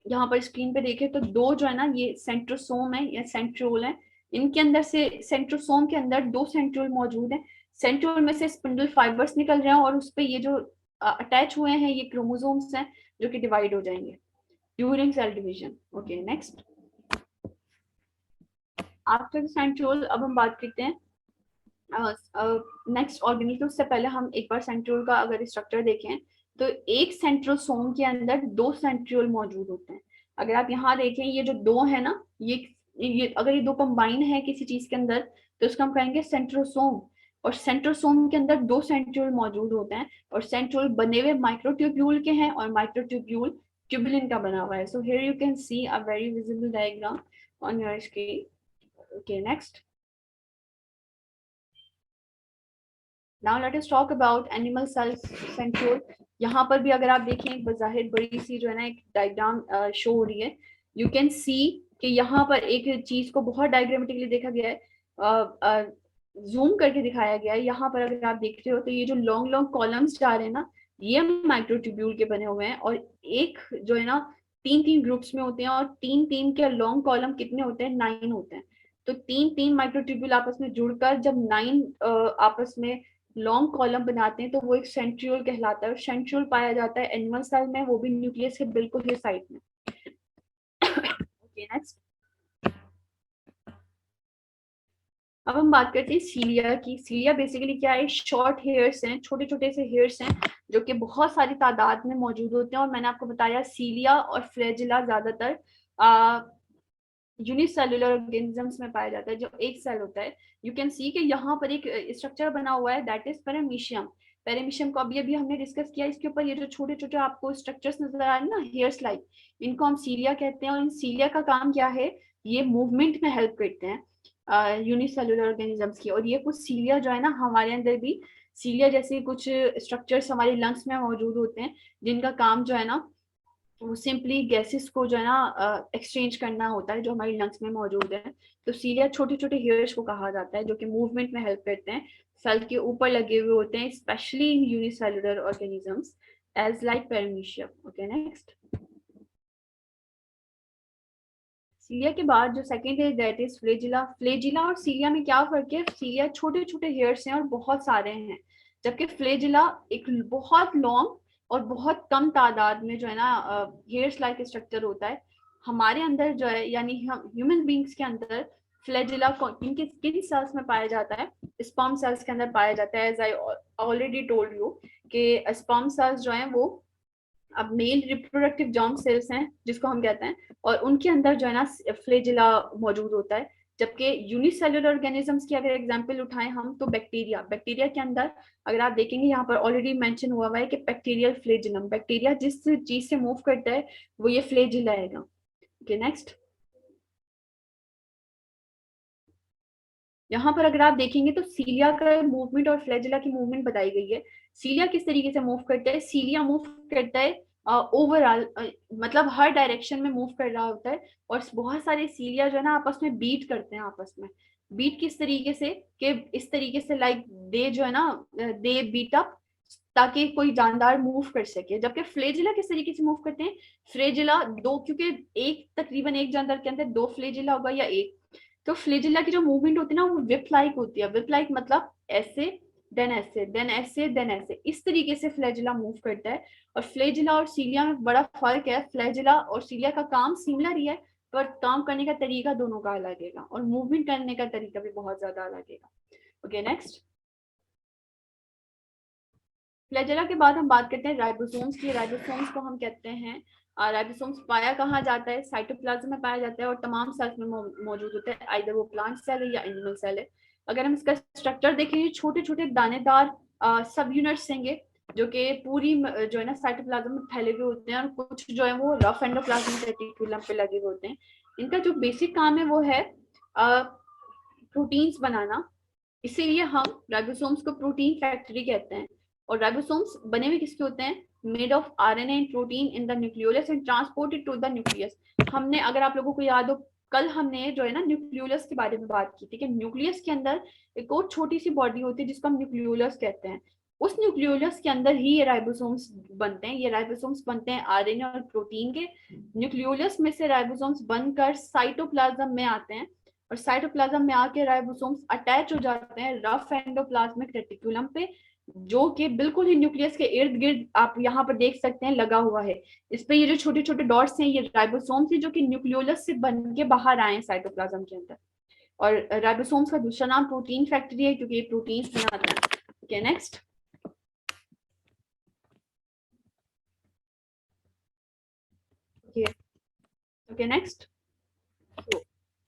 यहाँ पर स्क्रीन पे देखें तो दो जो है ना, ये सेंट्रोसोम है या सेंट्रियोल है। इनके अंदर से सेंट्रोसोम के अंदर 2 सेंट्रियोल मौजूद है। सेंट्रियोल में से स्पिंडल फाइबर्स निकल रहे हैं, और उस पे ये जो अटैच हुए हैं ये क्रोमोसोम्स हैं, जो कि डिवाइड हो जाएंगे during cell division. Okay next. After centriole अब हम बात करते हैं नेक्स्ट ऑर्गेनल। तो उससे पहले हम एक बार सेंट्रियोल का अगर स्ट्रक्चर देखें, तो एक सेंट्रोसोम के अंदर 2 सेंट्रियोल मौजूद होते हैं। अगर आप यहाँ देखें, ये जो 2 है ना, ये अगर ये 2 कंबाइन है किसी चीज के अंदर, तो उसको हम कहेंगे सेंट्रोसोम। और सेंट्रोसोम के अंदर 2 सेंट्रियोल मौजूद होते हैं, और सेंट्रियोल बने हुए माइक्रोट्यूब्यूल के हैं, और माइक्रोट्यूब्यूल ट्यूबुलिन का बना हुआ है। So here you can see a very visible diagram on your screen. Okay next. Now let us talk about animal cell centriole. यहाँ पर भी अगर आप देखें, एक बज़ाहिर बड़ी सी जो है ना एक डायग्राम शो हो रही है। यू कैन सी कि यहाँ पर एक चीज को बहुत डायग्रामेटिकली देखा गया है, जूम करके दिखाया गया है। यहाँ पर अगर आप देख रहे हो तो ये जो लॉन्ग लॉन्ग कॉलम्स जा रहे हैं ना, ये माइक्रोट्यूब्यूल के बने हुए हैं। और एक जो है ना, 3 3 ग्रुप्स में होते हैं, और 3 3 के लॉन्ग कॉलम कितने होते हैं, 9 होते हैं। तो 3 3 माइक्रोट्यूब्यूल आपस में जुड़कर जब 9 आपस में लॉन्ग कॉलम बनाते हैं, तो वो एक सेंट्रियोल कहलाता है। और सेंट्रियोल पाया जाता है एनिमल सेल में, वो भी न्यूक्लियस के बिल्कुल ही साइड में। Okay next. अब हम बात करते हैं सीलिया की। सीलिया बेसिकली क्या है, शॉर्ट हेयर्स हैं, छोटे छोटे से हेयर्स हैं जो कि बहुत सारी तादाद में मौजूद होते हैं। और मैंने आपको बताया सीलिया और फ्लैजिला ज्यादातर यूनिसेलुलर ऑर्गेनिजम्स में पाया जाता है, जो एक सेल होता है। यू कैन सी कि यहाँ पर एक स्ट्रक्चर बना हुआ है, दैट इज पेरामीशियम। पेरामीशियम को अभी अभी हमने डिस्कस किया, इसके ऊपर ये जो छोटे छोटे आपको स्ट्रक्चर्स नजर आ रहे हैं ना, हेयर्स लाइक, इनको हम सीलिया कहते हैं। और इन सीलिया का काम क्या है, ये मूवमेंट में हेल्प करते हैं यूनिसेलुलर ऑर्गेनिजम्स की। और ये कुछ सीलिया जो है ना, हमारे अंदर भी सीलिया जैसे कुछ स्ट्रक्चर्स हमारे लंग्स में मौजूद होते हैं, जिनका काम जो है ना, वो सिंपली गैसेस को जो है ना एक्सचेंज करना होता है, जो हमारी लंग्स में मौजूद है। तो सीलिया छोटे छोटे हेयर्स को कहा जाता है, जो कि मूवमेंट में हेल्प करते हैं, सेल के ऊपर लगे हुए होते हैं, specially in unicellular organisms as like paramecium. Okay next. Cilia के बाद जो सेकंड है दैट इज फ्लेजिला। फ्लेजिला और सीलिया में क्या फर्क है, सीलिया छोटे छोटे हेयर्स हैं और बहुत सारे हैं, जबकि फ्लेजिला एक बहुत लॉन्ग और बहुत कम तादाद में जो है ना हेयर्स लाइक स्ट्रक्चर होता है। हमारे अंदर जो है, यानी हम ह्यूमन बींग्स के अंदर फ्लेजिला इनके किन सेल्स में पाया जाता है, स्पर्म सेल्स के अंदर पाया जाता है। As I already told you कि स्पर्म सेल्स जो हैं वो अब मेल रिप्रोडक्टिव जर्म सेल्स हैं जिसको हम कहते हैं, और उनके अंदर जो है ना फ्लेजिला मौजूद होता है। जबकि यूनिसेलुलर ऑर्गेनिजम्स की अगर एग्जांपल उठाएं हम, तो बैक्टीरिया, बैक्टीरिया के अंदर अगर आप देखेंगे यहाँ पर ऑलरेडी मेंशन हुआ हुआ है कि बैक्टीरियल फ्लेजिलम, बैक्टीरिया जिस चीज से मूव करता है वो ये फ्लेजिला आएगा। Okay next. यहाँ पर अगर आप देखेंगे तो सीलिया का मूवमेंट और फ्लैजिला की मूवमेंट बताई गई है। सीलिया किस तरीके से मूव करता है, सीलिया मूव करता है ओवरऑल, मतलब हर डायरेक्शन में मूव कर रहा होता है। और बहुत सारे सीलिया जो है ना आपस में बीट करते हैं आपस में। बीट किस तरीके से, कि इस तरीके से लाइक दे जो है ना, दे बीट अप, ताकि कोई जानदार मूव कर सके। जबकि फ्लेजिला किस तरीके से मूव करते हैं, फ्लेजिला दो, क्योंकि एक तकरीबन एक जानदार के अंदर दो फ्लेजिला होगा या एक, तो फ्लेजिला की जो मूवमेंट होती है ना वो विप लाइक होती है। विप लाइक मतलब ऐसे, देन ऐसे, देन ऐसे, देन ऐसे, इस तरीके से फ्लेजिला मूव करता है। और फ्लेजिला और सीलिया में बड़ा फर्क है, फ्लेजिला और सीलिया का काम सिमिलर ही है, पर काम करने का तरीका दोनों का अलग है, और मूवमेंट करने का तरीका भी बहुत ज्यादा अलग है। Okay next. फ्लैजेला के बाद हम बात करते हैं राइबोसोम्स की। राइबोसोम्स को हम कहते हैं, राइबोसोम्स पाया कहाँ जाता है, साइटोप्लाज्म में पाया जाता है, और तमाम सेल्स में मौजूद होता है, आइदर वो प्लांट सेल है या एनिमल सेल है। अगर हम इसका स्ट्रक्चर देखेंगे, छोटे छोटे दानेदार सब यूनिट्स होंगे जो कि पूरी जो है ना साइटोप्लाज्म में फैले हुए होते हैं, और कुछ जो है वो रफ एंडोप्लाज्मिक रेटिकुलम पे लगे हुए होते हैं। इनका जो बेसिक काम है वो है प्रोटीन्स बनाना, इसीलिए हम राइबोसोम्स को प्रोटीन फैक्ट्री कहते हैं। और राइबोसोम्स बने हुए किसके होते हैं, made of RNA and protein in the nucleolus and transported to the nucleus. हमने, अगर आप लोगों को याद हो, कल हमने जो है ना न्यूक्लियोलस के बारे में बात की थी कि न्यूक्लियस के अंदर एक और छोटी सी बॉडी होती है जिसको हम न्यूक्लियोलस कहते हैं। उस न्यूक्लियोलस के अंदर ही ये राइबोसोम्स बनते हैं। ये राइबोसोम्स बनते हैं आरएनए और प्रोटीन के। न्यूक्लियोलस में से राइबोसोम्स बनकर साइटोप्लाज्म में आते हैं, और साइटोप्लाज्म में आके राइबोसोम्स अटैच हो जाते हैं रफ एंडोप्लाज्मिक रेटिकुलम पे, जो कि बिल्कुल ही न्यूक्लियस के इर्द गिर्द आप यहाँ पर देख सकते हैं लगा हुआ है। इस पे ये जो छोटे छोटे डॉट्स हैं, ये राइबोसोम्स हैं जो कि न्यूक्लियोलस से बन के बाहर आए हैं साइटोप्लाज्म के अंदर। और राइबोसोम्स का दूसरा नाम प्रोटीन फैक्ट्री है, क्योंकि ये प्रोटीन्स बनाते हैं। Okay next. Okay next.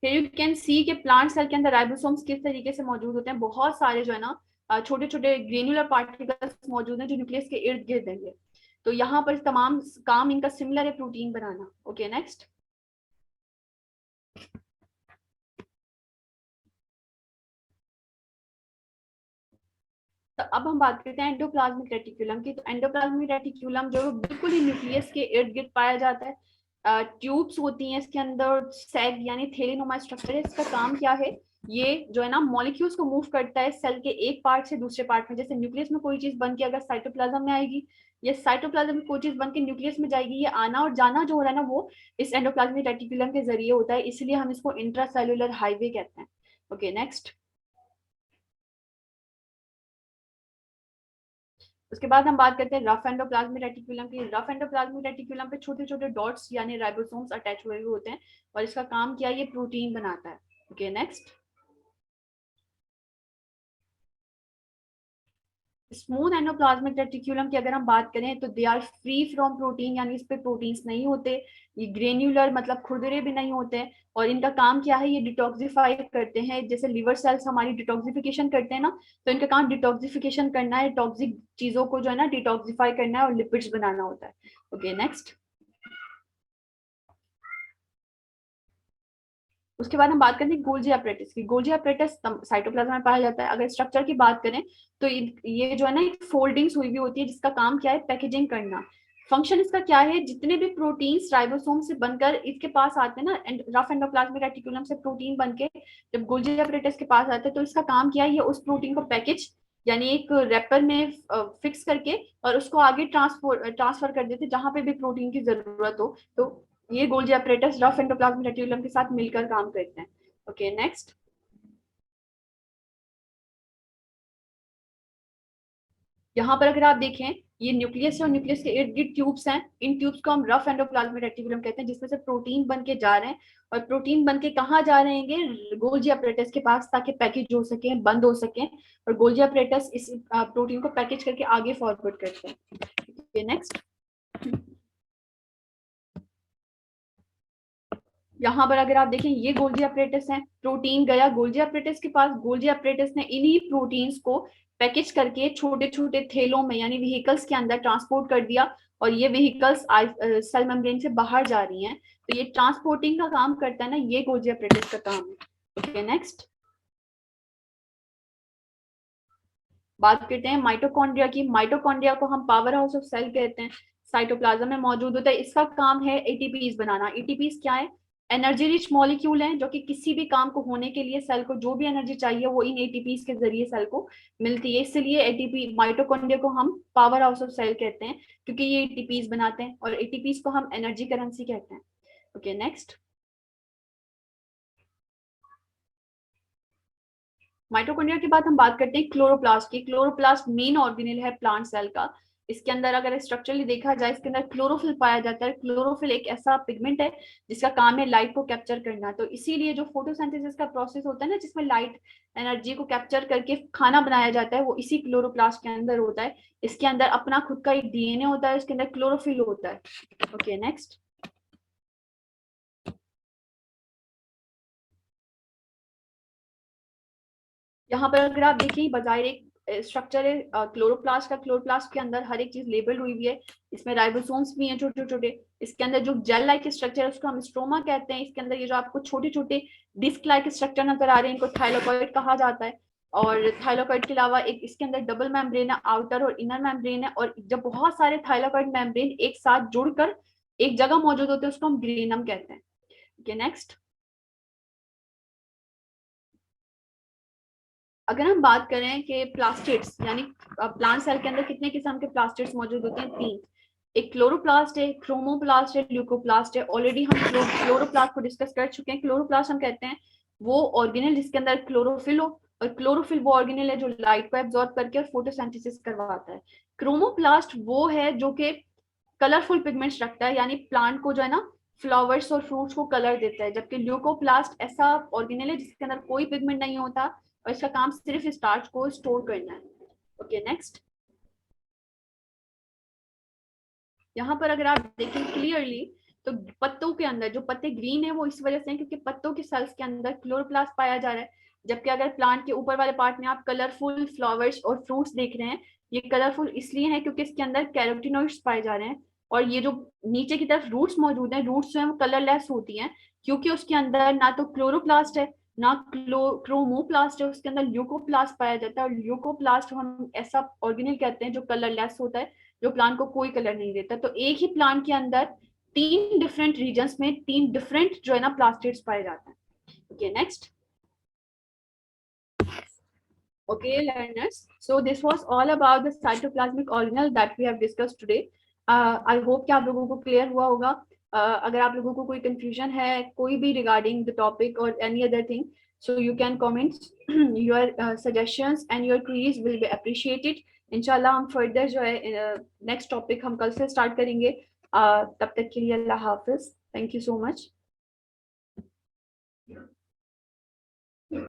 You can सी के प्लांट सेल के अंदर राइबोसोम्स किस तरीके से मौजूद होते हैं, बहुत सारे जो है ना छोटे छोटे ग्रेनुलर पार्टिकल्स मौजूद हैं जो न्यूक्लियस के इर्द गिर्द हैं। तो यहाँ पर तमाम काम इनका सिमिलर है, प्रोटीन बनाना। Okay next. तो अब हम बात करते हैं एंडोप्लाज्मिक रेटिकुलम की। तो एंडोप्लाज्मिक रेटिकुलम जो बिल्कुल ही न्यूक्लियस के इर्द गिर्द पाया जाता है, ट्यूब्स होती हैं इसके अंदर, सैग यानी थैलेनोमा स्ट्रक्चर है। इसका काम क्या है, ये जो है ना मॉलिक्यूल्स को मूव करता है सेल के एक पार्ट से दूसरे पार्ट में। जैसे न्यूक्लियस में कोई चीज बन के अगर साइटोप्लाज्म में आएगी, या साइटोप्लाज्म में कोई चीज बन के न्यूक्लियस में जाएगी, ये आना और जाना जो हो रहा है ना वो इस एंडोप्लाज्मिक रेटिकुलम के जरिए होता है, इसलिए हम इसको इंट्रासेल्युलर हाईवे कहते हैं। Okay next. उसके बाद हम बात करते हैं रफ एंडोप्लाज्मिक रेटिकुलम की। रफ एंडोप्लाज्मिक रेटिकुलम पे छोटे छोटे डॉट्स यानी राइबोसोम्स अटैच हुए होते हैं, और इसका काम क्या है, ये प्रोटीन बनाता है। Okay next. Smooth endoplasmic reticulum की अगर हम बात करें तो they are free from protein, यानी इस पे प्रोटीन्स नहीं होते। ये ग्रेन्युलर मतलब खुरदरे भी नहीं होते हैं। और इनका काम क्या है, ये डिटॉक्सिफाई करते हैं, जैसे लिवर सेल्स हमारी डिटॉक्सिफिकेशन करते हैं ना, तो इनका काम डिटॉक्सिफिकेशन करना है, टॉक्सिक चीजों को जो है ना डिटॉक्सिफाई करना है और लिपिड्स बनाना होता है। Okay next. उसके बाद हम बात करते हैं गोल्जी एपरेटस की। गोल्जी एपरेटस साइटोप्लाज्म में पाया जाता है। अगर स्ट्रक्चर की बात करें तो ये जो है ना एक फोल्डिंग्स हुई हुई होती है, जिसका काम क्या है, पैकेजिंग करना। फंक्शन इसका क्या है, जितने भी प्रोटीन्स राइबोसोम से बनकर इसके पास आते हैं ना, रफ एंडोप्लाज्मिक रेटिकुलम से प्रोटीन बनके जब गोल्जी एपरेटस के पास आते हैं, तो इसका काम क्या है, ये उस प्रोटीन को पैकेज यानी एक रैपर में फिक्स करके और उसको आगे ट्रांसफर कर देते जहां पे भी प्रोटीन की जरूरत हो। तो ये Golgi apparatus rough endoplasmic reticulum के साथ मिलकर काम करते हैं। Okay next. यहाँ पर अगर आप देखें, ये न्यूक्लियस है और न्यूक्लियस के इर्द गिर्द ट्यूब्स हैं। इन ट्यूब्स को हम रफ एंडोप्लाज्मिक रेटिकुलम कहते हैं, जिसमें से प्रोटीन बन के जा रहे हैं। और प्रोटीन बन के कहाँ जा रहे हैं, गोल्जी apparatus के पास, ताकि पैकेज हो सके, बंद हो सके। और गोल्जी apparatus इस प्रोटीन को पैकेज करके आगे फॉरवर्ड करते हैं। नेक्स्ट। यहाँ पर अगर आप देखें, ये गोल्जी apparatus है, प्रोटीन गया गोल्जी apparatus के पास, गोल्जी apparatus ने इन्हीं प्रोटीन्स को पैकेज करके छोटे छोटे थैलों में यानी व्हीकल्स के अंदर ट्रांसपोर्ट कर दिया। और ये व्हीकल्स सेल मेम्ब्रेन से बाहर जा रही हैं, तो ये ट्रांसपोर्टिंग का काम करता है ना, ये गोल्जी apparatus का काम है। Okay next. बात करते हैं माइटोकॉन्ड्रिया की। माइटोकॉन्ड्रिया को हम पावर हाउस ऑफ सेल कहते हैं, साइटोप्लाज्म में मौजूद होता है। इसका काम है एटीपीज बनाना। एटीपीज क्या है, एनर्जी रिच मॉलिक्यूल हैं, जो कि किसी भी काम को होने के लिए सेल को जो भी एनर्जी चाहिए वो इन एटीपीज के जरिए सेल को मिलती है। इसलिए एटीपी माइटोकॉन्ड्रिया को हम पावर हाउस ऑफ सेल कहते हैं, क्योंकि ये एटीपीज बनाते हैं। और एटीपीज को हम एनर्जी करेंसी कहते हैं। Okay next. माइटोकॉन्ड्रिया के बाद हम बात करते हैं क्लोरोप्लास्ट की। क्लोरोप्लास्ट मेन ऑर्गेनेल है प्लांट सेल का। इसके अंदर अगर स्ट्रक्चरली देखा जाए, इसके अंदर क्लोरोफिल पाया जाता है। क्लोरोफिल एक ऐसा पिगमेंट है जिसका काम है लाइट को कैप्चर करना। तो इसीलिए जो फोटोसिंथेसिस का प्रोसेस होता है ना, जिसमें लाइट एनर्जी को कैप्चर करके खाना बनाया जाता है, वो इसी क्लोरोप्लास्ट के अंदर होता है। इसके अंदर अपना खुद का एक डीएनए होता है, इसके अंदर क्लोरोफिल होता है। Okay next. यहाँ पर अगर आप देखिए, बाजायर एक स्ट्रक्चर है क्लोरोप्लास्ट का। क्लोरोप्लास्ट के अंदर हर एक चीज लेबल हुई हुई है। इसमें राइबोसोम्स भी हैं छोटे छोटे। इसके अंदर जो जेल लाइक स्ट्रक्चर है उसको हम स्ट्रोमा कहते हैं। इसके अंदर ये जो आपको छोटे छोटे डिस्क लाइक स्ट्रक्चर नजर आ रहे हैं, इनको थाइलाकॉइड कहा जाता है। और थाइलाकॉइड के अलावा एक इसके अंदर डबल मेम्ब्रेन है, आउटर और इनर मेम्ब्रेन है। और जब बहुत सारे थाइलाकॉइड मेम्ब्रेन एक साथ जुड़कर एक जगह मौजूद होते हैं, उसको हम ग्रेनम कहते हैं। Okay next. अगर हम बात करें कि प्लास्टिड्स यानी प्लांट सेल के अंदर कितने किस्म के प्लास्टिड्स मौजूद होते हैं, तीन। एक क्लोरोप्लास्ट है, क्रोमोप्लास्ट है, ल्यूकोप्लास्ट है। ऑलरेडी हम क्लोरोप्लास्ट को डिस्कस कर चुके हैं। क्लोरोप्लास्ट हम कहते हैं वो ऑर्गेनेल जिसके अंदर क्लोरोफिल हो। और क्लोरोफिल वो ऑर्गेनेल है जो लाइट को एब्जॉर्ब करके और फोटोसिंथेसिस करवाता है। क्रोमोप्लास्ट वो है जो कि कलरफुल पिगमेंट्स रखता है, यानी प्लांट को जो है ना फ्लावर्स और फ्रूट्स को कलर देता है। जबकि ल्यूकोप्लास्ट ऐसा ऑर्गेनेल है जिसके अंदर कोई पिगमेंट नहीं होता और इसका काम सिर्फ स्टार्च को स्टोर करना है। Okay next. यहाँ पर अगर आप देखें क्लियरली, तो पत्तों के अंदर जो पत्ते ग्रीन है वो इस वजह से है क्योंकि पत्तों के सेल्स के अंदर क्लोरोप्लास्ट पाया जा रहा है। जबकि अगर प्लांट के ऊपर वाले पार्ट में आप कलरफुल फ्लावर्स और फ्रूट्स देख रहे हैं, ये कलरफुल इसलिए है क्योंकि इसके अंदर कैरोटीनॉइड्स पाए जा रहे हैं। और ये जो नीचे की तरफ रूट्स मौजूद हैं, रूट्स जो है वो कलरलेस होती हैं, क्योंकि उसके अंदर ना तो क्लोरोप्लास्ट है ना क्रोमोप्लास्ट है, उसके अंदर ल्यूकोप्लास्ट पाया जाता है। और ल्यूकोप्लास्ट हम ऐसा ऑर्गेनेल कहते हैं जो कलरलेस होता है, जो प्लांट को कोई कलर नहीं देता। तो एक ही प्लांट के अंदर तीन डिफरेंट रीजन्स में तीन डिफरेंट जो है ना प्लास्टिड्स पाए जाते हैं। Okay next. Okay learners, so this was all about the cytoplasmic organelle that we have discussed today. I hope कि आप लोगों को clear हुआ होगा। अगर आप लोगों को कोई confusion है कोई भी regarding the topic or any other thing, so you can comment your suggestions and your queries will be appreciated. इंशाल्लाह हम further जो है next topic हम कल से start करेंगे। तब तक के लिए अल्लाह हाफिज। Thank you so much.